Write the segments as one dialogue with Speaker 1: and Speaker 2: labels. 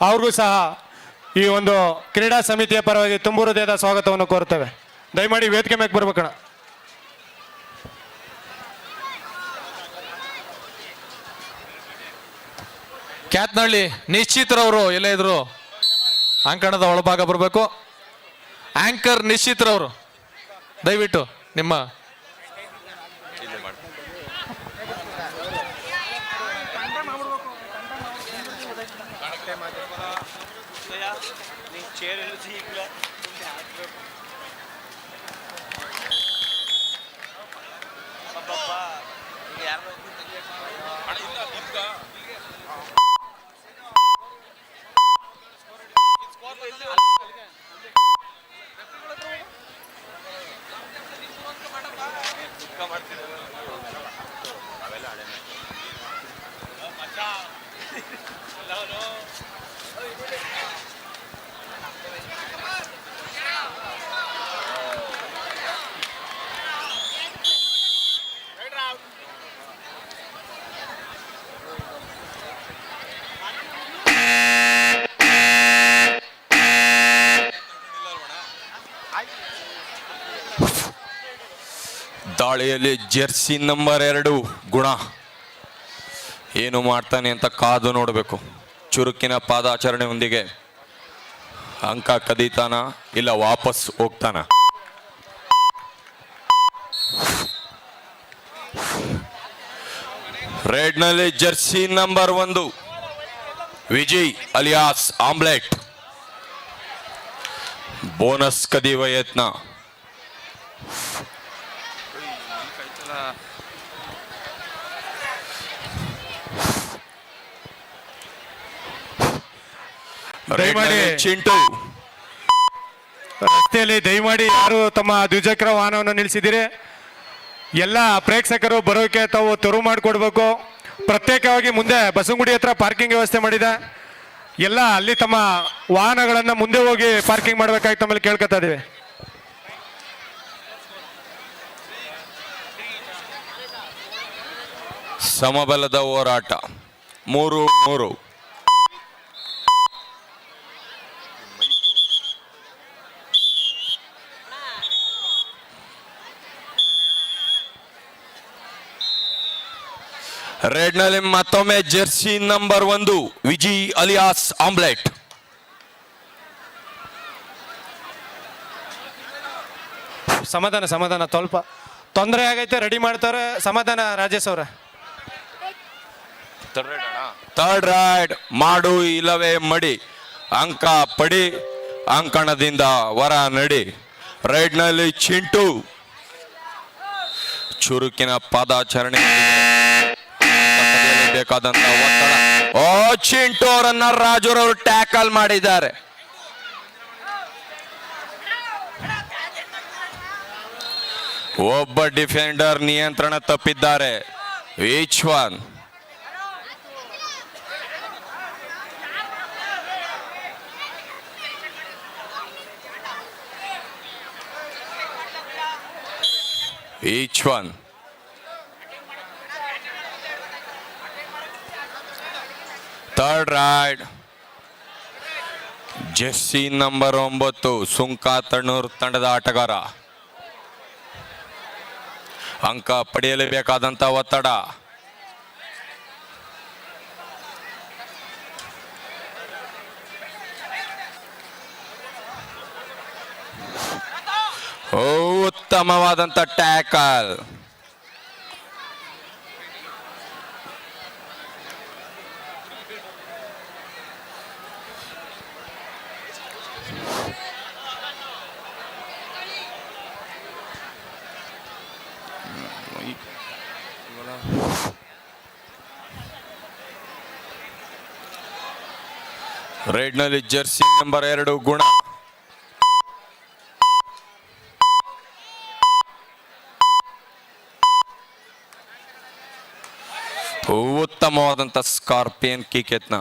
Speaker 1: ಅವ್ರಿಗೂ ಸಹ ಈ ಒಂದು ಕ್ರೀಡಾ ಸಮಿತಿಯ ಪರವಾಗಿ ತುಂಬು ಹೃದಯದ ಸ್ವಾಗತವನ್ನು ಕೋರುತ್ತೇವೆ. ದಯಮಾಡಿ ವೇದಿಕೆ ಮೇಲೆ ಬರ್ಬೇಕಣ್ಣ.
Speaker 2: ಕ್ಯಾತ್ನಹಳ್ಳಿ ನಿಶ್ಚಿತ್ರವರು ಎಲ್ಲ ಇದ್ರು ಅಂಕಣದ ಒಳಭಾಗ ಬರಬೇಕು. ಆಂಕರ್ ನಿಶ್ಚಿತ್ರವರು ದಯವಿಟ್ಟು ನಿಮ್ಮ
Speaker 3: ದಾಳಿಯಲ್ಲಿ ಜೆರ್ಸಿ ನಂಬರ್ 2 ಗುಣ ಏನು ಮಾಡ್ತಾನೆ ಅಂತ ಕಾದು ನೋಡಬೇಕು. ಚುರುಕಿನ ಪಾದಾಚರಣೆಯೊಂದಿಗೆ ಅಂಕ ಕದೀತಾನ ಇಲ್ಲ ವಾಪಸ್ ಹೋಗ್ತಾನ. ರೆಡ್ನಲ್ಲಿ jersey number 1 Vijay alias omelette bonus ಕದಿಯುವ ಯತ್ನ. ಚಿಂಟು
Speaker 1: ರಸ್ತೆಯಲ್ಲಿ ದಯಮಾಡಿ ಯಾರು ತಮ್ಮ ದ್ವಿಚಕ್ರ ವಾಹನವನ್ನು ನಿಲ್ಲಿಸಿದಿರಿ ಎಲ್ಲ ಪ್ರೇಕ್ಷಕರು ಬರೋಕೆ ತಾವು ತೆರವು ಮಾಡಿಕೊಡ್ಬೇಕು. ಪ್ರತ್ಯೇಕವಾಗಿ ಮುಂದೆ ಬಸವನಗುಡಿ ಹತ್ರ ಪಾರ್ಕಿಂಗ್ ವ್ಯವಸ್ಥೆ ಮಾಡಿದೆ. ಎಲ್ಲ ಅಲ್ಲಿ ತಮ್ಮ ವಾಹನಗಳನ್ನು ಮುಂದೆ ಹೋಗಿ ಪಾರ್ಕಿಂಗ್ ಮಾಡಬೇಕಾಗಿ ತಮ್ಮಲ್ಲಿ ಕೇಳ್ಕೊತಾ ಇದೀವಿ.
Speaker 3: ಸಮಬಲದ ಹೋರಾಟ 3-3. ರೆಡ್ನಲ್ಲಿ ಮತ್ತೊಮ್ಮೆ Jersey number 1 Vijay alias omelette.
Speaker 1: ಸಮಾಧಾನ ಸಮಾಧಾನ, ಸ್ವಲ್ಪ ತೊಂದರೆ ಆಗೈತೆ, ರೆಡಿ ಮಾಡ್ತಾರೆ. ಸಮಾಧಾನ ರಾಜೇಶ್ ಅವರ.
Speaker 3: ಥರ್ಡ್ ರೈಡ್ ಮಾಡು ಇಲ್ಲವೇ ಮಡಿ, ಅಂಕ ಪಡಿ, ಅಂಕಣದಿಂದ ಹೊರ ನಡಿ. ರೈಡ್ನಲ್ಲಿ ಚಿಂಟು ಚುರುಕಿನ ಪಾದಾಚರಣೆ ಬೇಕಾದಂತ ಒತ್ತಡ. ಓ ಚಿಂಟು ಅವರನ್ನ ರಾಜುರವರು ಟ್ಯಾಕಲ್ ಮಾಡಿದ್ದಾರೆ. ಒಬ್ಬ ಡಿಫೆಂಡರ್ ನಿಯಂತ್ರಣ ತಪ್ಪಿದ್ದಾರೆ. Each one third raid jersey number 9 Sunka Tannur ತಂಡದ ಆಟಗಾರ. ಅಂಕ ಪಡೆಯಲೇಬೇಕಾದಂತ ಒತ್ತಡ. ಉತ್ತಮವಾದಂತ ಟ್ಯಾಕಲ್. ರೆಡ್ನಲ್ಲಿ jersey number 2 Guna. ಉತ್ತಮವಾದಂತ scorpion kick ಯತ್ನ.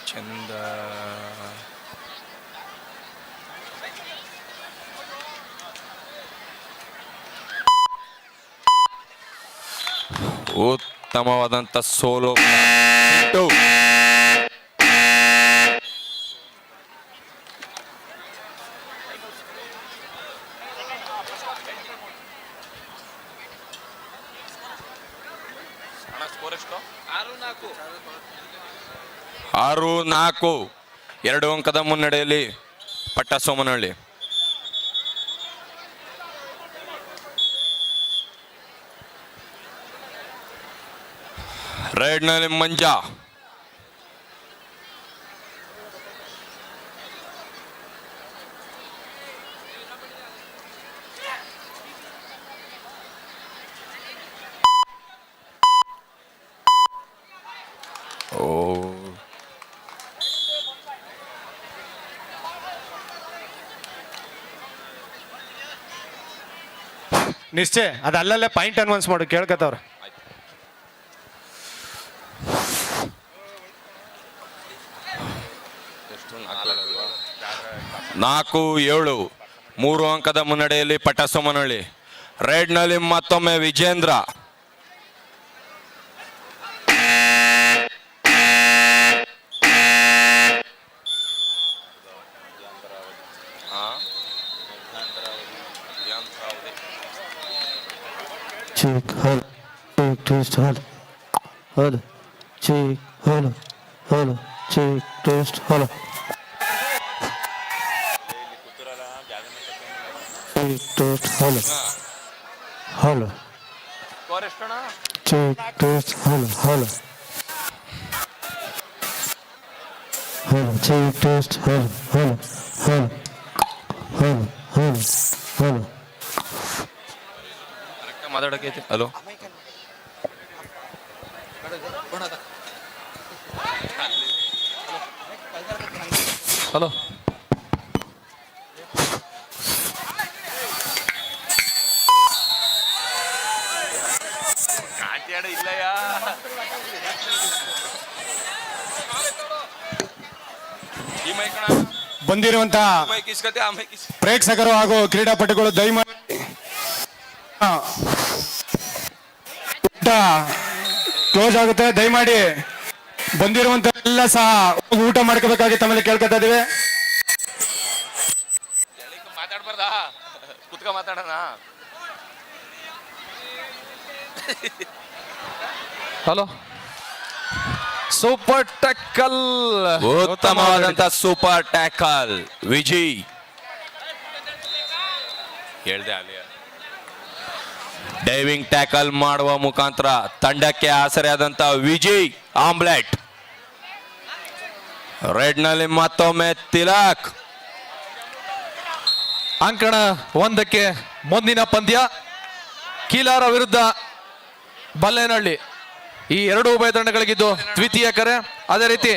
Speaker 3: ಚಂದ. ಉತ್ತಮವಾದಂತ ಸೋಲೋ ಹಿಟ್ಟು. ಆರು ನಾಲ್ಕು 2 ಅಂಕದ ಮುನ್ನಡೆಯಲ್ಲಿ ಪಟ್ಟಸೋಮನಹಳ್ಳಿ. ರೆಡ್ನಲ್ಲಿ ಮಂಜಾ. ಓ
Speaker 1: ನಿಶ್ಚಯ ಅದು ಅಲ್ಲಲ್ಲೇ ಪಾಯಿಂಟ್ ಅನ್ವನ್ಸ್ ಮಾಡು, ಕೇಳ್ಕತ್ತವ್ರ.
Speaker 3: ನಾಲ್ಕು ಏಳು 3 ಅಂಕದ ಮುನ್ನಡೆಯಲ್ಲಿ ಪಟ್ಟಸೋಮನಹಳ್ಳಿ. ರೆಡ್ನಲ್ಲಿ ಮತ್ತೊಮ್ಮೆ Vijendra.
Speaker 4: cheek, hello, cheek, twist, hello, hello, cheek, hello, hello, cheek, twist, hello. Cheek, twist, hello, hello, cheek, twist, hello, hello, hello, cheek, twist, hello, hello, hello, hello, hello, hello.
Speaker 3: ಮಾತಾಡಕೈತಿ. ಹಲೋ
Speaker 2: ಹಲೋ
Speaker 1: ಬಂದಿರುವಂತಹ ಪ್ರೇಕ್ಷಕರು ಹಾಗೂ ಕ್ರೀಡಾಪಟುಗಳು ದಯಮಾಡಿ close ಆಗುತ್ತೆ. ದಯಮಾಡಿ ಬಂದಿರುವಂತ ಎಲ್ಲ ಸಹ ಊಟ ಮಾಡ್ಕೋಬೇಕಾಗಿ ತಮ್ಮಲ್ಲಿ ಕೇಳ್ಕೊತಾ ಇದೀವಿ.
Speaker 3: ಮಾತಾಡ್ಬಾರ್ದಾ? ಕುತ್ಕ ಮಾತಾಡೋಣ.
Speaker 2: ಹಲೋ ಸೂಪರ್ ಟಕ್ಕಲ್,
Speaker 3: ಉತ್ತಮವಾದಂತ ಸೂಪರ್ ಟ್ಯಾಕಲ್ ವಿಜಯ್. ಹೇಳ್ದೆ ಅಲ್ಲಿ ಡೈವಿಂಗ್ ಟ್ಯಾಕಲ್ ಮಾಡುವ ಮುಖಾಂತರ ತಂಡಕ್ಕೆ ಆಸರೆಯಾದಂತ ವಿಜಯ್ ಆಮ್ಲೆಟ್. ರೆಡ್ನಲ್ಲಿ ಮತ್ತೊಮ್ಮೆ ತಿಲಕ್.
Speaker 2: ಅಂಕಣ 1ಕ್ಕೆ ಮುಂದಿನ ಪಂದ್ಯ ಕೀಲಾರ ವಿರುದ್ಧ ಬಲ್ಲೇನಹಳ್ಳಿ. ಈ 2 ಉಭಯ ತಂಡಗಳಿಗಿದ್ದು ದ್ವಿತೀಯ ಕರೆ. ಅದೇ ರೀತಿ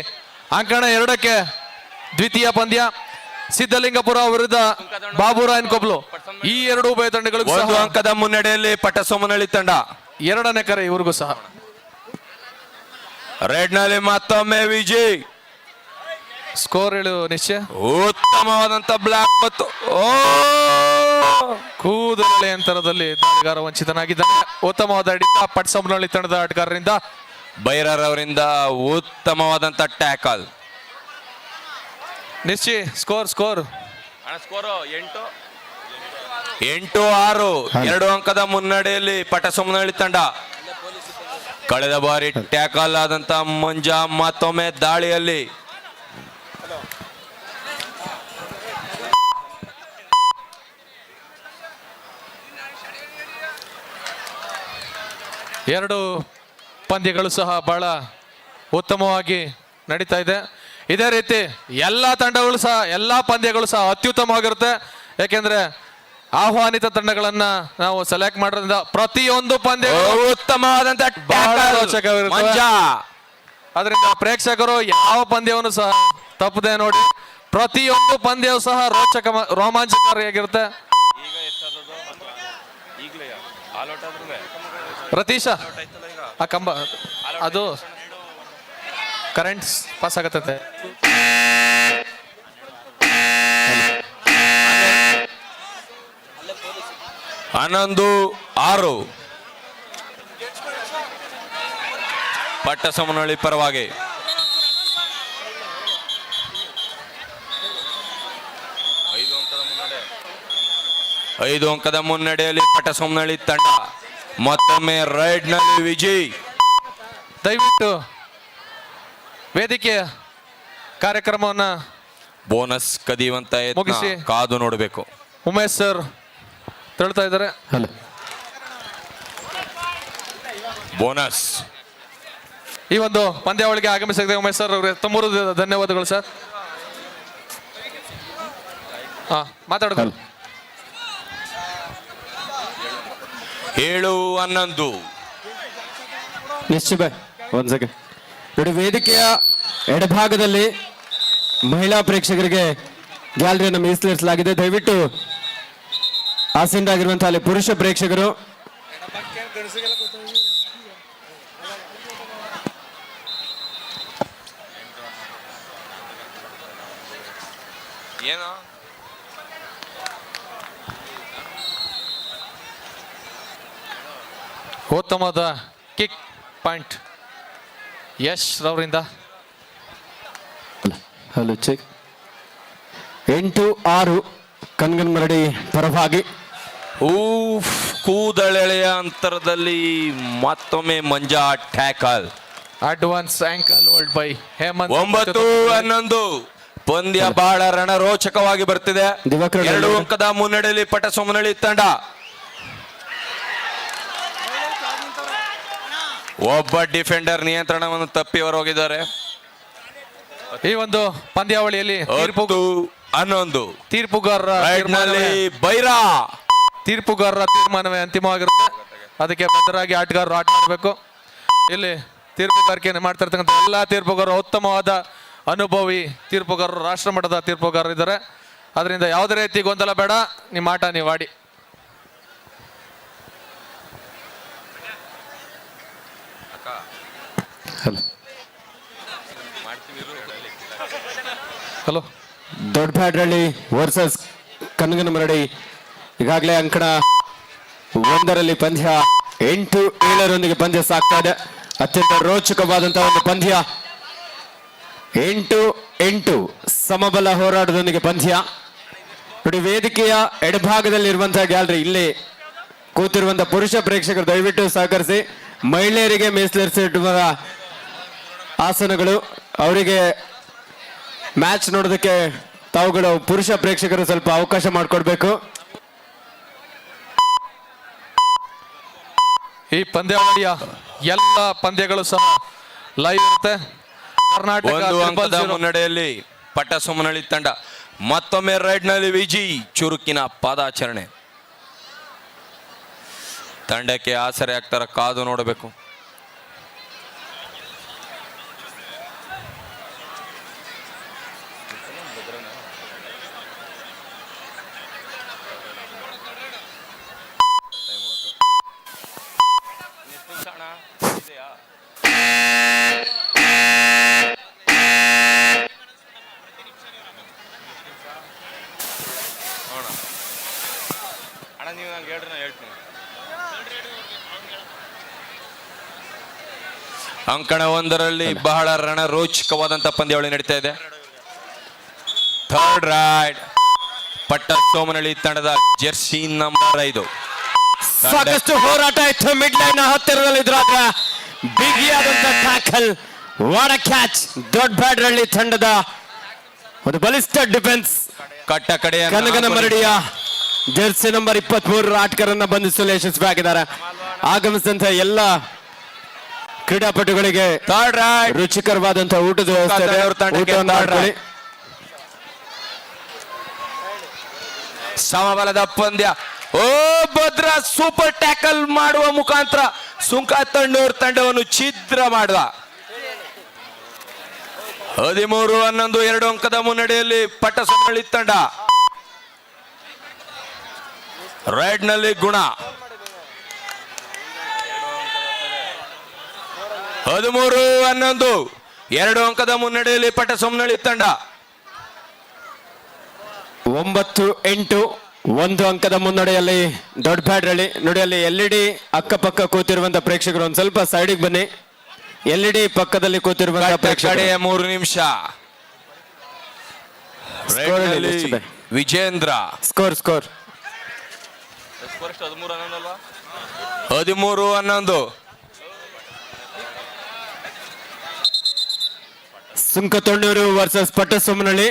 Speaker 2: ಅಂಕಣ 2ಕ್ಕೆ ದ್ವಿತೀಯ ಪಂದ್ಯ ಸಿದ್ಧಲಿಂಗಪುರ ವಿರುದ್ಧ ಬಾಬುರಾಯನ್ ಕೊಬ್ಲು. ಈ 2 ಉಭಯ ತಂಡಗಳಿಗೂ
Speaker 3: 1 ಅಂಕದ ಮುನ್ನಡೆಯಲ್ಲಿ ಪಟ್ಟಸೋಮನಹಳ್ಳಿ ತಂಡ.
Speaker 2: 2ನೇ ಕರೆ ಇವ್ರಿಗೂ ಸಹ.
Speaker 3: ರೆಡ್ನಲ್ಲಿ ಮತ್ತೊಮ್ಮೆ ವಿಜಯ್.
Speaker 2: ಸ್ಕೋರ್ ಹೇಳು ನಿಶ್ಚಯ.
Speaker 3: ಉತ್ತಮವಾದಂತ ಬ್ಲಾಕ್ ಮತ್ತು
Speaker 2: ಕೂದಲೆಳೆ ಅಂತರದಲ್ಲಿ ದಾಳಿಗಾರ ವಂಚಿತನಾಗಿದ್ದಾನೆ. ಉತ್ತಮವಾದ ಹಿಡಿತ ಪಟ್ಟಸೋಮನಹಳ್ಳಿ ತಂಡದ ಆಟಗಾರರಿಂದ.
Speaker 3: ಬೈರರ್ ಅವರಿಂದ ಉತ್ತಮವಾದಂತ ಟ್ಯಾಕಲ್.
Speaker 2: ನಿಶ್ಚಿ ಸ್ಕೋರ್
Speaker 3: 8-6 2 ಅಂಕದ ಮುನ್ನಡೆಯಲ್ಲಿ ಪಟ್ಟಸೋಮನಹಳ್ಳಿ ತಂಡ. ಕಳೆದ ಬಾರಿ ಟ್ಯಾಕಲ್ ಆದಂತ ಮಂಜಾ ಮತ್ತೊಮ್ಮೆ ದಾಳಿಯಲ್ಲಿ.
Speaker 2: ಎರಡು ಪಂದ್ಯಗಳು ಸಹ ಬಹಳ ಉತ್ತಮವಾಗಿ ನಡೀತಾ ಇದೆ. ಇದೇ ರೀತಿ ಎಲ್ಲ ತಂಡಗಳು ಸಹ ಎಲ್ಲ ಪಂದ್ಯಗಳು ಸಹ ಅತ್ಯುತ್ತಮವಾಗಿರುತ್ತೆ. ಯಾಕೆಂದ್ರೆ ಆಹ್ವಾನಿತ ತಂಡಗಳನ್ನ ನಾವು ಸೆಲೆಕ್ಟ್ ಮಾಡೋದ್ರಿಂದ ಪ್ರತಿಯೊಂದು ಪಂದ್ಯ
Speaker 3: ಉತ್ತಮವಾದಂತ
Speaker 2: ಬಹಳ ರೋಚಕವಿರುತ್ತೆ. ಅದರಿಂದ ಪ್ರೇಕ್ಷಕರು ಯಾವ ಪಂದ್ಯವನ್ನು ಸಹ ತಪ್ಪದೆ ನೋಡಿ. ಪ್ರತಿಯೊಂದು ಪಂದ್ಯವು ಸಹ ರೋಮಾಂಚಕಾರಿಯಾಗಿರುತ್ತೆ. ರತೀಶ ಆ ಕಂಬ ಅದು ಕರೆಂಟ್ಸ್ ಪಾಸ್ ಆಗತ್ತೆ.
Speaker 3: 11-6 ಪಟ್ಟಸಮನಹಳ್ಳಿ ಪರವಾಗಿ. ಐದು ಅಂಕದ ಮುನ್ನಡೆಯಲ್ಲಿ ಪಟ್ಟಸಮನಹಳ್ಳಿ ತಂಡ ಮತ್ತೊಮ್ಮೆ ರೈಡ್ನಲ್ಲಿ ವಿಜಯ್.
Speaker 2: ದಯವಿಟ್ಟು ವೇದಿಕೆಯ ಕಾರ್ಯಕ್ರಮವನ್ನ
Speaker 3: ಬೋನಸ್ ಕದಿಯುವಂತ ಯತ್ನ
Speaker 2: ಮುಗಿಸಿ.
Speaker 3: ಕಾದು ನೋಡಬೇಕು.
Speaker 2: ಉಮೇಶ್ ಸರ್ ತಳ್ತಾ ಇದ್ದಾರೆ.
Speaker 4: ಹಲೋ
Speaker 3: ಬೋನಸ್
Speaker 2: ಈ ಒಂದು ಪಂದ್ಯಾವಳಿಗೆ ಆಗಮಿಸಿದ ಉಮೇಶ್ ಸರ್ ಅವರಿಗೆ ತುಂಬೂರು ಧನ್ಯವಾದಗಳು ಸರ್. ಹಾ ಮಾತಾಡೋದು.
Speaker 3: 7-11.
Speaker 4: ನಿಶ್ಚಯ ಒಂದ್ ಸೆಕೆಂಡ್ ನೋಡಿ. ವೇದಿಕೆಯ ಎಡಭಾಗದಲ್ಲಿ ಮಹಿಳಾ ಪ್ರೇಕ್ಷಕರಿಗೆ ಗ್ಯಾಲರಿಯನ್ನು ಮೀಸಲಿರಿಸಲಾಗಿದೆ. ದಯವಿಟ್ಟು ಆಸೀನರಾಗಿರುವಂತಹ ಅಲ್ಲಿ ಪುರುಷ ಪ್ರೇಕ್ಷಕರು
Speaker 3: ಏನು
Speaker 2: ಉತ್ತಮವಾದ ಕಿಕ್ ಪಾಯಿಂಟ್ ಯಶ್ ರವರಿಂದ.
Speaker 4: ಹಲೋ ಚೆಕ್ 8-6 ಕನಗನಮರಡಿ ಪರವಾಗಿ.
Speaker 3: ಕೂದಳೆಳೆಯ ಅಂತರದಲ್ಲಿ ಮತ್ತೊಮ್ಮೆ Manja tackle.
Speaker 2: Advance ankle hold by Hemanth.
Speaker 3: 9-11. ಪಂದ್ಯ ಬಹಳ ರಣರೋಚಕವಾಗಿ ಬರ್ತಿದೆ.
Speaker 4: ದಿವಾಕರ್
Speaker 3: 2 ಅಂಕದ ಮುನ್ನಡೆಯಲ್ಲಿ ಪಟ್ಟಸಮನಹಳ್ಳಿ ತಂಡ. ಒಬ್ಬ ಡಿಫೆಂಡರ್ ನಿಯಂತ್ರಣವನ್ನು ತಪ್ಪಿ ಹೊರಹೋಗಿದ್ದಾರೆ.
Speaker 2: ಈ ಒಂದು ಪಂದ್ಯಾವಳಿಯಲ್ಲಿ
Speaker 3: 11.
Speaker 2: ತೀರ್ಪುಗಾರರ ತೀರ್ಮಾನವೇ ಅಂತಿಮವಾಗಿರುತ್ತೆ. ಅದಕ್ಕೆ ಬದ್ಧರಾಗಿ ಆಟಗಾರರು ಆಟ ಆಡಬೇಕು. ಇಲ್ಲಿ ತೀರ್ಪುಗಾರಿಕೆಯನ್ನು ಮಾಡ್ತಾ ಇರ್ತಕ್ಕಂಥ ಎಲ್ಲ ತೀರ್ಪುಗಾರರು ಉತ್ತಮವಾದ ಅನುಭವಿ ತೀರ್ಪುಗಾರರು, ರಾಷ್ಟ್ರ ಮಟ್ಟದ ತೀರ್ಪುಗಾರರು ಇದ್ದಾರೆ. ಅದರಿಂದ ಯಾವುದೇ ರೀತಿ ಗೊಂದಲ ಬೇಡ. ನಿಮ್ಮ ಆಟ ನೀವು ಆಡಿ. Hello
Speaker 4: Doddabyadarahalli versus Kanaganamaradi. ಈಗಾಗಲೇ ಅಂಕಣ 1ರಲ್ಲಿ ಪಂದ್ಯ 8-7 ಪಂದ್ಯ ಸಾಗ್ತಾ ಇದೆ. ಅತ್ಯಂತ ರೋಚಕವಾದಂತಹ ಒಂದು ಪಂದ್ಯ. 8-8 ಸಮಬಲ ಹೋರಾಟದೊಂದಿಗೆ ಪಂದ್ಯ. ನೋಡಿ ವೇದಿಕೆಯ ಎಡಭಾಗದಲ್ಲಿರುವಂತಹ ಗ್ಯಾಲರಿ, ಇಲ್ಲಿ ಕೂತಿರುವಂತಹ ಪುರುಷ ಪ್ರೇಕ್ಷಕರು ದಯವಿಟ್ಟು ಸಹಕರಿಸಿ. ಮಹಿಳೆಯರಿಗೆ ಮೀಸಲಿರಿಸಿರುವ ಆಸನಗಳು, ಅವರಿಗೆ ಮ್ಯಾಚ್ ನೋಡೋದಕ್ಕೆ ತಾವುಗಳು ಪುರುಷ ಪ್ರೇಕ್ಷಕರು ಸ್ವಲ್ಪ ಅವಕಾಶ ಮಾಡಿಕೊಡ್ಬೇಕು.
Speaker 2: ಈ ಪಂದ್ಯಾವಳಿಯ ಎಲ್ಲ ಪಂದ್ಯಗಳು ಸಹ ಲೈವ್ ಇರುತ್ತೆ. ಕರ್ನಾಟಕ
Speaker 3: 1 ಅಂಕದ ಮುನ್ನಡೆಯಲ್ಲಿ ಪಟ್ಟಸಮನಹಳ್ಳಿ ತಂಡ ಮತ್ತೊಮ್ಮೆ ರೈಡ್ನಲ್ಲಿ ವಿಜಯ್. ಚುರುಕಿನ ಪಾದಾಚರಣೆ ತಂಡಕ್ಕೆ ಆಸರೆ ಆಗ್ತಾರ, ಕಾದು ನೋಡಬೇಕು. ಅಂಕಣ 1ರಲ್ಲಿ ಬಹಳ ರಣರೋಚಕವಾದಂತ ಪಂದ್ಯಾವಳಿ ನಡೀತಾ ಇದೆ. ಥರ್ಡ್ ರೈಡ್ ಪಟ್ಟಸಮನಹಳ್ಳಿ ತಂಡದ ಜೆರ್ಸಿ ನಂಬರ್ 5.
Speaker 4: ಸಾಕಷ್ಟು ಹೋರಾಟ ಇತ್ತು. ಮಿಡ್ ಲೈನ್ ಹತ್ತಿರದಲ್ಲಿದ್ರಾಗ ಬಿಗಿಯಾದಂತ ಟ್ಯಾಕಲ್, ವಾಡ ಕ್ಯಾಚ್. ದೊಡ್ಡಬ್ಯಾಡ್ರಳ್ಳಿ ತಂಡದ ಒಂದು ಬಲಿಷ್ಠ ಡಿಫೆನ್ಸ್.
Speaker 3: ಕಟ್ಟ ಕಡೆಯ
Speaker 4: ಕನಗನಮರಡಿಯ ಜೆರ್ಸಿ ನಂಬರ್ 23 ಆಟಗಾರರನ್ನ ಬಂಧಿಸಲು ಯಶಸ್ವಿಯಾಗಿದ್ದಾರೆ. ಆಗಮಿಸಿದಂತ ಎಲ್ಲ ಕ್ರೀಡಾಪಟುಗಳಿಗೆ
Speaker 3: ಥರ್ಡ್ ರೈಡ್
Speaker 4: ರುಚಿಕರವಾದಂತಹ ಊಟದ ವ್ಯವಸ್ಥೆ ಇದೆ. ಊಟವನ್ನು ಮಾಡ್ಕೊಳ್ಳಿ.
Speaker 3: ಸಮಬಲದ ಪಂದ್ಯ. ಓ ಭದ್ರ ಸೂಪರ್ ಟ್ಯಾಕಲ್ ಮಾಡುವ ಮುಖಾಂತರ ಸುಂಕ ತಂಡೂರ್ ತಂಡವನ್ನು ಛಿದ್ರ ಮಾಡುವ. 13-11 2 ಅಂಕದ ಮುನ್ನಡೆಯಲ್ಲಿ ಪಟ್ಟಸಮನಹಳ್ಳಿ ತಂಡ. ರೈಡ್ ನಲ್ಲಿ ಗುಣ. 13-11 2 ಅಂಕದ ಮುನ್ನಡೆಯಲ್ಲಿ ಪಟ್ಟಸಮನಹಳ್ಳಿ ತಂಡ.
Speaker 4: 9-8 1 ಅಂಕದ ಮುನ್ನಡೆಯಲ್ಲಿ ದೊಡ್ಡಬ್ಯಾಡ್ರಳ್ಳಿ. ನೋಡಿ ಅಲ್ಲಿ LED ಅಕ್ಕಪಕ್ಕ ಕೂತಿರುವಂತ ಪ್ರೇಕ್ಷಕರು ಒಂದ್ ಸ್ವಲ್ಪ ಸೈಡಿಗೆ ಬನ್ನಿ. LED ಪಕ್ಕದಲ್ಲಿ ಕೂತಿರುವಂತಹ ಪ್ರೇಕ್ಷಕರು
Speaker 3: ಕಡೆಯ 3 ನಿಮಿಷ.
Speaker 4: Score ಹೇಳಿ,
Speaker 3: ನಲ್ಲಿ
Speaker 4: ನಿಶ್ಚಿತ.
Speaker 3: ವಿಜೇಂದ್ರ
Speaker 4: ಸ್ಕೋರ್
Speaker 3: 13-11.
Speaker 4: ಸುಂಕತೊಣ್ಣೂರು ವರ್ಸಸ್ ಪಟ್ಟಸೋಮನಹಳ್ಳಿ.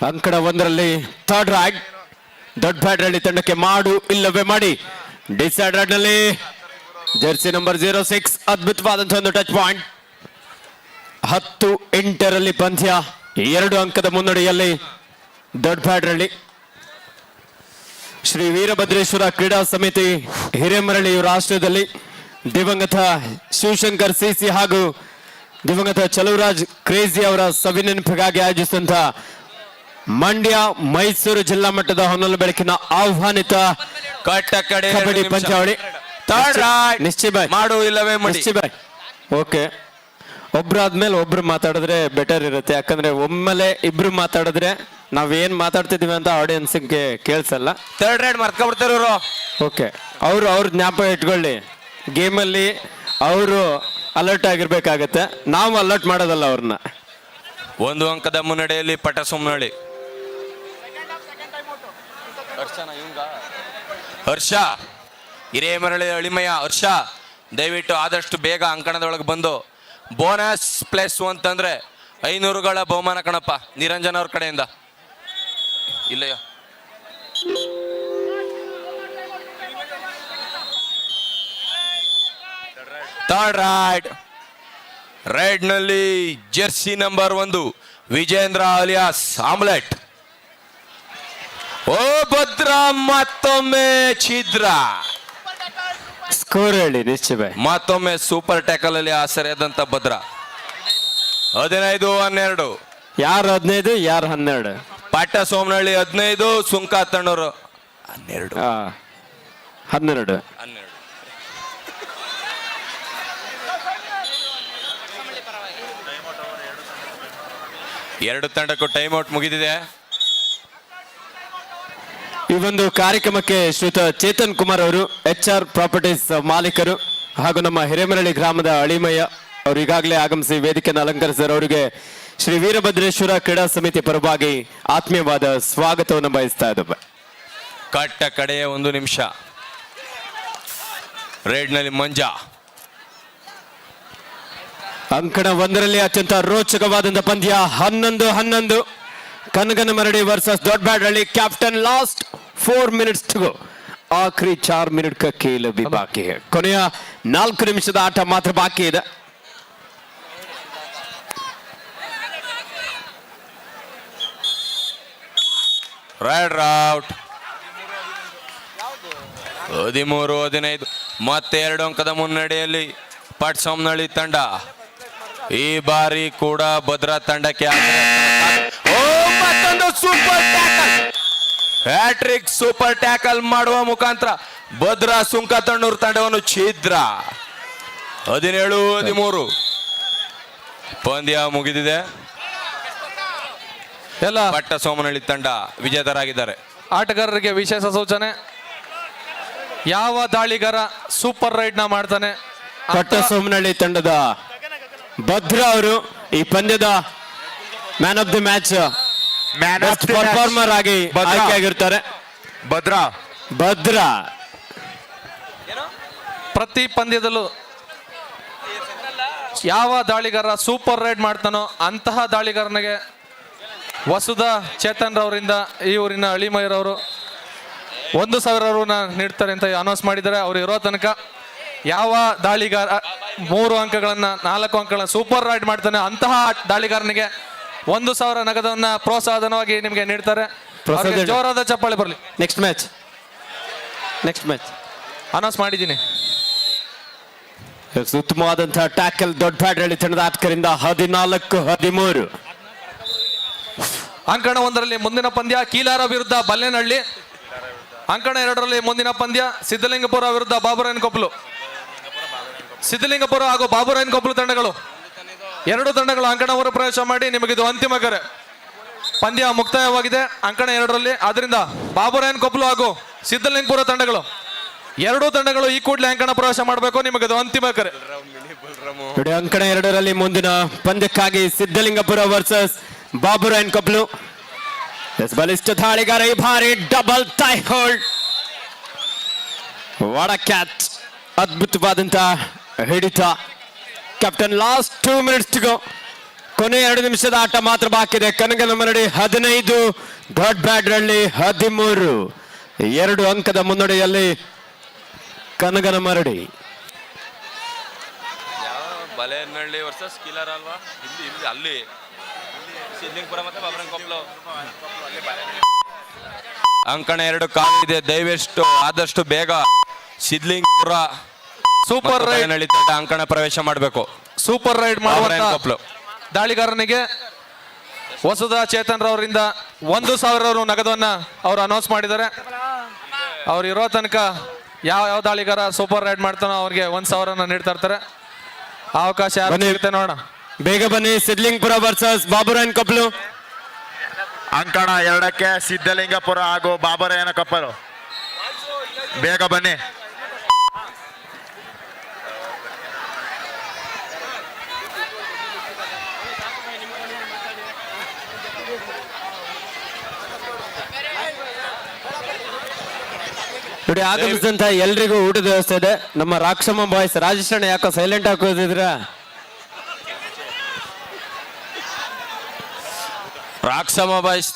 Speaker 4: ಅಂಕಣ 1ರಲ್ಲಿ ಥರ್ಡ್ ರ್ಯಾಂಕ್ ದೊಡ್ಡ ಬ್ಯಾಟ್ರಳ್ಳಿ ತಂಡಕ್ಕೆ ಮಾಡು ಇಲ್ಲವೇ ಮಾಡಿ. ಡಿಸೈಡ್ ನಲ್ಲಿ ಜರ್ಸಿ ನಂಬರ್ 06 ಅದ್ಭುತವಾದಂತಹ ಒಂದು ಟಚ್ ಪಾಯಿಂಟ್. 10-8ರಲ್ಲಿ ಪಂದ್ಯ, 2 ಅಂಕದ ಮುನ್ನಡೆಯಲ್ಲಿ ದೊಡ್ಡ ಬ್ಯಾಟ್ರಳ್ಳಿ. ಶ್ರೀ ವೀರಭದ್ರೇಶ್ವರ ಕ್ರೀಡಾ ಸಮಿತಿ ಹಿರೇಮರಳಿ ಇವರ ಆಶ್ರಯದಲ್ಲಿ ದಿವಂಗತ ಶಿವಶಂಕರ್ ಸಿಸಿ ಹಾಗೂ ದಿವಂಗತ ಚಲುವರಾಜ್ ಕ್ರೇಜಿ ಅವರ ಸವಿನೆನಪಿಗಾಗಿ ಆಯೋಜಿಸಿದಂತಹ ಮಂಡ್ಯ ಮೈಸೂರು ಜಿಲ್ಲಾ ಮಟ್ಟದ ಹೊನ್ನಲು ಬೆಳಕಿನ ಆಹ್ವಾನಿತ
Speaker 3: ಕಡೆ
Speaker 4: ಕಬಡ್ಡಿ ಪಂದ್ಯಾವಳಿ. ನಿಶ್ಚಯ ಬಾಯ್
Speaker 3: ಮಾಡು ಇಲ್ಲವೇ ಮಾಡಿ.
Speaker 4: ನಿಶ್ಚಯ ಬಾಯ್. ಓಕೆ, ಒಬ್ರಾದ್ಮೇಲೆ ಒಬ್ರು ಮಾತಾಡಿದ್ರೆ ಬೆಟರ್ ಇರುತ್ತೆ. ಯಾಕಂದ್ರೆ ಒಮ್ಮೆಲೆ ಇಬ್ರು ಮಾತಾಡಿದ್ರೆ ನಾವೇನ್ ಮಾತಾಡ್ತಿದೀವಿ ಅಂತ ಆಡಿಯನ್ಸ್ಗೆ ಕೇಳಿಸಲ್ಲ.
Speaker 3: ಥರ್ಡ್ ರೈಡ್ ಮರ್ಕೊಂಡ್ಬಿಡ್ತಾರೆ ಇವರು.
Speaker 4: ಓಕೆ, ಅವ್ರ ಜ್ಞಾಪಕ ಇಟ್ಕೊಳ್ಳಿ. ಗೇಮಲ್ಲಿ ಅವರು ಅಲರ್ಟ್ ಆಗಿರ್ಬೇಕಾಗತ್ತೆ, ನಾವು ಅಲರ್ಟ್ ಮಾಡೋದಲ್ಲ ಅವ್ರನ್ನ.
Speaker 3: 1 ಅಂಕದ ಮುನ್ನಡೆಯಲ್ಲಿ ಪಟ್ಟಸೋಮನಹಳ್ಳಿ. ಹರ್ಷ ಹಿರೇಮರಳಿ ಅಳಿಮಯ್ಯ. ಹರ್ಷ ದಯವಿಟ್ಟು ಆದಷ್ಟು ಬೇಗ ಅಂಕಣದೊಳಗೆ ಬಂದು ಬೋನಸ್ ಪ್ಲಸ್ ಅಂತಂದ್ರೆ 500ಗಳ ಬಹುಮಾನ ಕಣಪ್ಪ ನಿರಂಜನ್ ಅವ್ರ ಕಡೆಯಿಂದ. ಇಲ್ಲಯ್ಯ, ಥರ್ಡ್ ರೈಡ್ ನಲ್ಲಿ jersey number 1 Vijendra alias omelette. ಓ ಭದ್ರ ಮತ್ತೊಮ್ಮೆ ಛಿದ್ರ.
Speaker 4: ಸ್ಕೋರ್ ಹೇಳಿ ನಿಶ್ಚಯ ಬಾಯ್.
Speaker 3: ಮತ್ತೊಮ್ಮೆ ಸೂಪರ್ ಟ್ಯಾಕಲ್ ಅಲ್ಲಿ ಆಸರೆಯಾದಂತ ಭದ್ರ. 15-12.
Speaker 4: ಯಾರು 15 ಯಾರು 12?
Speaker 3: ಪಟ್ಟಸೋಮನಹಳ್ಳಿ 15, ಸುಂಕತಣ್ಣೂರು 12.
Speaker 4: 12.
Speaker 3: ಎರಡು ತಂಡಕ್ಕೂ ಟೈಮ್ ಔಟ್ ಮುಗಿದಿದೆ.
Speaker 4: ಈ ಒಂದು ಕಾರ್ಯಕ್ರಮಕ್ಕೆ ಶ್ರೀಯುತ ಚೇತನ್ ಕುಮಾರ್ ಅವರು HR ಪ್ರಾಪರ್ಟೀಸ್ ಮಾಲೀಕರು ಹಾಗೂ ನಮ್ಮ ಹಿರೇಮರಳಿ ಗ್ರಾಮದ ಅಳಿಮಯ್ಯ ಅವರು ಈಗಾಗಲೇ ಆಗಮಿಸಿ ವೇದಿಕೆಯನ್ನು ಅಲಂಕರಿಸಿದರು. ಅವರಿಗೆ ಶ್ರೀ ವೀರಭದ್ರೇಶ್ವರ ಕ್ರೀಡಾ ಸಮಿತಿ ಪರವಾಗಿ ಆತ್ಮೀಯವಾದ ಸ್ವಾಗತವನ್ನು ಬಯಸ್ತಾ ಇದ್ದೇವೆ.
Speaker 3: ಕಡೆಯ 1 ನಿಮಿಷ. ರೈಡ್ ನಲ್ಲಿ ಮಂಜಾ.
Speaker 4: ಅಂಕಣ 1ರಲ್ಲಿ ಅತ್ಯಂತ ರೋಚಕವಾದಂತಹ ಪಂದ್ಯ. 11-11 Kanaganamaradi versus Dodda Byatralli. Captain last 4 minutes to go. ಆಖರಿ 4 ಮಿನಿಟ್ का खेल अभी बाकी है. ಕೊನೆಯ 4 ನಿಮಿಷದ ಆಟ ಮಾತ್ರ ಬಾಕಿ ಇದೆ.
Speaker 3: Raid out. 13-15. ಮತ್ತೆ 2 ಅಂಕದ ಮುನ್ನಡೆಯಲ್ಲಿ ಪಟ್ಟಸೋಮನಹಳ್ಳಿ ತಂಡ. ಈ ಬಾರಿ ಕೂಡ ಭದ್ರಾ ತಂಡಕ್ಕೆ ಮತ್ತೊಂದು super tackle. Hat trick super tackle ಮಾಡುವ ಮುಖಾಂತರ ಭದ್ರಾ ಸುಂಕತಣ್ಣೂರು ತಂಡವನ್ನು ಛಿದ್ರ. 17-13 ಪಂದ್ಯ ಮುಗಿದಿದೆ.
Speaker 2: ಎಲ್ಲ
Speaker 3: ಪಟ್ಟಸೋಮನಹಳ್ಳಿ ತಂಡ ವಿಜೇತರಾಗಿದ್ದಾರೆ.
Speaker 2: ಆಟಗಾರರಿಗೆ ವಿಶೇಷ ಸೂಚನೆ, ಯಾವ ದಾಳಿಗಾರ ಸೂಪರ್ ರೈಡ್ ನ ಮಾಡ್ತಾನೆ
Speaker 4: ಪಟ್ಟಸೋಮನಹಳ್ಳಿ ತಂಡದ ಭದ್ರಾ ಅವರು ಈ ಪಂದ್ಯದ man of the match performer ಆಗಿ ಆಯ್ಕೆಯಾಗಿರ್ತಾರೆ. ಭದ್ರಾ
Speaker 2: ಪ್ರತಿ ಪಂದ್ಯದಲ್ಲೂ ಯಾವ ದಾಳಿಗಾರ ಸೂಪರ್ ರೈಡ್ ಮಾಡ್ತಾನೋ ಅಂತಹ ದಾಳಿಗಾರನಿಗೆ ವಸುಧಾ ಚೇತನ್ ರವರಿಂದ ಈ ಊರಿನ ಅಳಿಮಯ್ಯರವರು 1,000 ರೂ ನೀಡ್ತಾರೆ ಅಂತ ಅನೌನ್ಸ್ ಮಾಡಿದ್ದಾರೆ. ಅವರು ಇರೋ ತನಕ ಯಾವ ದಾಳಿಗಾರ 3 ಅಂಕಗಳನ್ನ 4 ಅಂಕಗಳನ್ನ ಸೂಪರ್ ರೈಡ್ ಮಾಡ್ತಾನೆ ಅಂತಹ ದಾಳಿಗಾರನಿಗೆ 1,000 ನಗದನ್ನ ಪ್ರೋತ್ಸಾಹಧನವಾಗಿ ನಿಮಗೆ ನೀಡ್ತಾರೆ. ಅವ್ರಿಗೆ ಜೋರಾದ ಚಪ್ಪಾಳೆ ಬರಲಿ.
Speaker 4: ನೆಕ್ಸ್ಟ್ ಮ್ಯಾಚ್
Speaker 2: ಅನೌನ್ಸ್ ಮಾಡಿದ್ದೀನಿ.
Speaker 4: ಉತ್ತಮವಾದಂತಹ ಟ್ಯಾಕಲ್ ದೊಡ್ಡ ಬ್ಯಾಟ್ರಳ್ಳಿ ತಂಡದ ಆಟಗಾರರಿಂದ 14-13.
Speaker 2: ಅಂಕಣ 1ರಲ್ಲಿ ಮುಂದಿನ ಪಂದ್ಯ ಕೀಲಾರ ವಿರುದ್ಧ ಬಲ್ಲೇನಹಳ್ಳಿ. ಅಂಕಣ 2ರಲ್ಲಿ ಮುಂದಿನ ಪಂದ್ಯ ಸಿದ್ದಲಿಂಗಪುರ ವಿರುದ್ಧ ಬಾಬುರಾಯನಕೊಪ್ಪಲು. ಸಿದ್ದಲಿಂಗಪುರ ಹಾಗೂ ಬಾಬುರಾಯನಕೊಪ್ಪಲು ತಂಡಗಳು 2 ತಂಡಗಳು ಅಂಕಣ 1 ಪ್ರವೇಶ ಮಾಡಿ ನಿಮಗಿದು ಅಂತಿಮ ಕರೆ. ಪಂದ್ಯ ಮುಕ್ತಾಯವಾಗಿದೆ ಅಂಕಣ 2ರಲ್ಲಿ. ಆದ್ರಿಂದ ಬಾಬುರಾಯನ್ ಕೊಪ್ಪಲು ಹಾಗೂ ಸಿದ್ದಲಿಂಗಪುರ ತಂಡಗಳು ಎರಡೂ ತಂಡಗಳು ಈ ಕೂಡಲೇ ಅಂಕಣ ಪ್ರವೇಶ ಮಾಡಬೇಕು. ನಿಮಗೆ ಅದು ಅಂತಿಮ ಕರೆ.
Speaker 4: ನೋಡಿ, ಅಂಕಣ 2ರಲ್ಲಿ ಮುಂದಿನ ಪಂದ್ಯಕ್ಕಾಗಿ ಸಿದ್ದಲಿಂಗಪುರ ವರ್ಸಸ್ ಬಾಬುರಾಯನ್ ಕೊಪ್ಪಲು. ಬಲಿಷ್ಠ ದಾಳಿಗಾರ ಈ ಬಾರಿ ಡಬಲ್ ಟೈ ಹೋಲ್ಡ್. ವಾಡ ಕ್ಯಾಚ್, ಅದ್ಭುತವಾದಂತ ಹಿಡಿತ. Captain last 2 minutes to go. ಕೊನೆ 2 ನಿಮಿಷದ ಆಟ ಮಾತ್ರ ಬಾಕಿ ಇದೆ. ಕನಗನಮರಡಿ 15, ದೊಡ್ಡ ಬ್ಯಾಡ್ರಳ್ಳಿ 13. 2 ಅಂಕದ ಮುನ್ನಡೆಯಲ್ಲಿ ಕನಗನಮರಡಿ.
Speaker 3: ಬಲೇನಹಳ್ಳಿ ವರ್ಸಸ್ ಕೀಲಾರ ಅಲ್ವಾ? ಇಲ್ಲಿ ಅಲ್ಲಿ ಸಿದ್ಲಿಂಗಪುರ ಮತ್ತೆ ಬಾಬುರಾಯನ್ ಕೊಪ್ಪಲು. ಅಂಕಣ 2 ಕಾಲಿದೆ. ದಯವಿಟ್ಟು ಆದಷ್ಟು ಬೇಗ ಸಿದ್ಲಿಂಗಪುರ
Speaker 2: ಸೂಪರ್ ರೈಡ್
Speaker 3: ತಂಡ ಅಂಕಣ ಪ್ರವೇಶ ಮಾಡಬೇಕು.
Speaker 2: ಸೂಪರ್ ರೈಡ್ ಮಾಡುವಂತ
Speaker 3: ಕೊಪ್ಪಲು
Speaker 2: ದಾಳಿಗಾರನಿಗೆ ವಸುಧಾ ಚೇತನ್ ರವರಿಂದ 1,000 ನಗದನ್ನ ಅವರು ಅನೌನ್ಸ್ ಮಾಡಿದ್ದಾರೆ. ಅವ್ರು ಇರೋ ತನಕ ಯಾವ ದಾಳಿಗಾರ ಸೂಪರ್ ರೈಡ್ ಮಾಡ್ತಾನೋ ಅವ್ರಿಗೆ 1,000 ನೀಡ್ತಾ ಇರ್ತಾರೆ. ಅವಕಾಶ ಯಾರು ಸಿಗುತ್ತೆ ನೋಡೋಣ.
Speaker 4: ಬೇಗ ಬನ್ನಿ. ಸಿದ್ಲಿಂಗಪುರ ವರ್ಸಸ್ ಬಾಬುರಾಯನ್ ಕೊಪ್ಪಲು.
Speaker 5: ಅಂಕಣ 2ಕ್ಕೆ ಸಿದ್ದಲಿಂಗಪುರ ಹಾಗೂ ಬಾಬುರಾಯನ ಕೊಪ್ಪಲು. ಬೇಗ ಬನ್ನಿ.
Speaker 4: ನೋಡಿ, ಆಗಮಿಸಿದಂತ ಎಲ್ರಿಗೂ ಊಟದ ವ್ಯವಸ್ಥೆ ಇದೆ. ನಮ್ಮ ರಾಕ್ಷಮ್ಮ ಬಾಯ್ಸ್ ರಾಜೇಶಣ್ಣ ಯಾಕೋ ಸೈಲೆಂಟ್ ಹಾಕೋದಿದ್ರ?
Speaker 3: Rakshama boys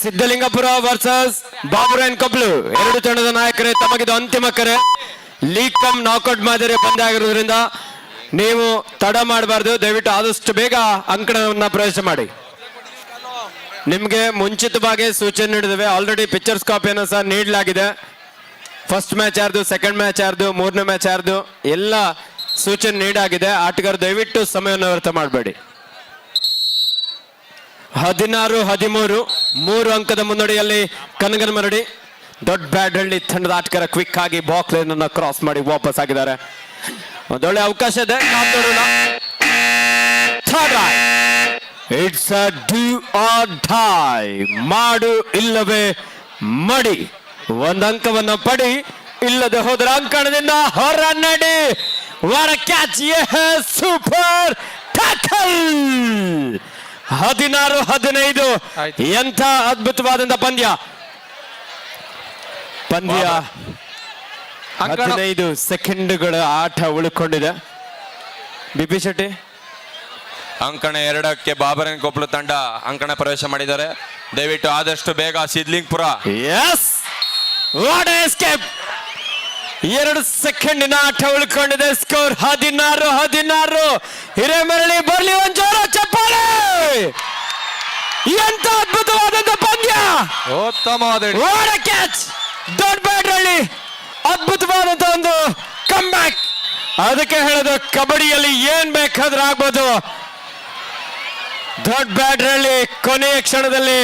Speaker 4: Siddalingapura versus Baburayan Koppalu. 2 ತಂಡದ ನಾಯಕರೇ, ತಮಗಿದು ಅಂತಿಮ ಕರೆ. ಲೀಗ್ ಕಮ್ ನಾಕೌಟ್ ಮಾದರಿ ಪಂದ್ಯ ಆಗಿರೋದ್ರಿಂದ ನೀವು ತಡ ಮಾಡಬಾರ್ದು. ದಯವಿಟ್ಟು ಆದಷ್ಟು ಬೇಗ ಅಂಕಣವನ್ನ ಪ್ರವೇಶ ಮಾಡಿ. ನಿಮ್ಗೆ ಮುಂಚಿತವಾಗಿ ಸೂಚನೆ ನೀಡಿದ್ದೇವೆ. ಆಲ್ರೆಡಿ ಪಿಕ್ಚರ್ಸ್ ಕಾಪಿಯನ್ನು ಸಹ ನೀಡಲಾಗಿದೆ. ಫಸ್ಟ್ ಮ್ಯಾಚ್ ಯಾರ್ದು, ಸೆಕೆಂಡ್ ಮ್ಯಾಚ್ ಯಾರ್ದು, 3ನೇ ಮ್ಯಾಚ್ ಯಾರ್ದು ಎಲ್ಲ ಸೂಚನೆ ನೀಡಾಗಿದೆ. ಆಟಗಾರ ದಯವಿಟ್ಟು ಸಮಯವನ್ನು ವ್ಯರ್ಥ ಮಾಡಬೇಡಿ. 16-13, 3 ಅಂಕದ ಮುನ್ನಡೆಯಲ್ಲಿ ಕನಗನಮರಡಿ. ದೊಡ್ಡ ಬ್ಯಾಡ್ಹಳ್ಳಿ ತಂಡದ ಆಟಗಾರ ಕ್ವಿಕ್ ಆಗಿ ಬಾಕ್ಸ್ ಲೈನ್ ಅನ್ನು ಕ್ರಾಸ್ ಮಾಡಿ ವಾಪಸ್ ಆಗಿದ್ದಾರೆ. ಒಂದೊಳ್ಳೆ ಅವಕಾಶ ಇದೆ. It's a do or die. ಮಾಡು ಇಲ್ಲವೇ ಮಡಿ. 1 ಅಂಕವನ್ನು ಪಡಿ. ಇಲ್ಲದೆ ಹೋದ್ರ ಅಂಕಣದಿಂದ ಹೊರ ನಡಿ. ವಾರ ಕ್ಯಾಚ್, ಸೂಪರ್ ಟ್ಯಾಕಲ್. 16-15. ಎಂಥ ಅದ್ಭುತವಾದಂತ ಪಂದ್ಯ. 15 ಸೆಕೆಂಡ್ಗಳ ಆಟ ಉಳ್ಕೊಂಡಿದೆ. ಬಿಪಿ ಶೆಟ್ಟಿ.
Speaker 3: ಅಂಕಣ 2ಕ್ಕೆ ಬಾಬುರಾಯನ್ ಕೊಪ್ಪಲು ತಂಡ ಅಂಕಣ ಪ್ರವೇಶ ಮಾಡಿದ್ದಾರೆ. ದಯವಿಟ್ಟು ಆದಷ್ಟು ಬೇಗ ಸಿದ್ಲಿಂಗಪುರ.
Speaker 4: Yes, what escape. 2 ಸೆಕೆಂಡಿನ ಆಟ ಉಳ್ಕೊಂಡಿದೆ. ಸ್ಕೋರ್ 16-16. ಹಿರೇಮರಳಿ ಬರ್ಲಿ, ಒಂದು ಜೋರ ಚಪ್ಪಾಳೆ. ಎಂತ ಅದ್ಭುತವಾದಂತ ಪಂದ್ಯ.
Speaker 2: ಉತ್ತಮವಾದ
Speaker 4: ವಾಟ್ ಎ ಕ್ಯಾಚ್. ದೊಡ್ಡ ಬ್ಯಾಡ್ರಳ್ಳಿ ಅದ್ಭುತವಾದಂತ ಒಂದು ಕಮ್ ಬ್ಯಾಕ್. ಅದಕ್ಕೆ ಹೇಳೋದು, ಕಬಡ್ಡಿಯಲ್ಲಿ ಏನ್ ಬೇಕಾದ್ರೂ ಆಗ್ಬೋದು. ದೊಡ್ಡ ಬ್ಯಾಡ್ರಳ್ಳಿ ಕೊನೆಯ ಕ್ಷಣದಲ್ಲಿ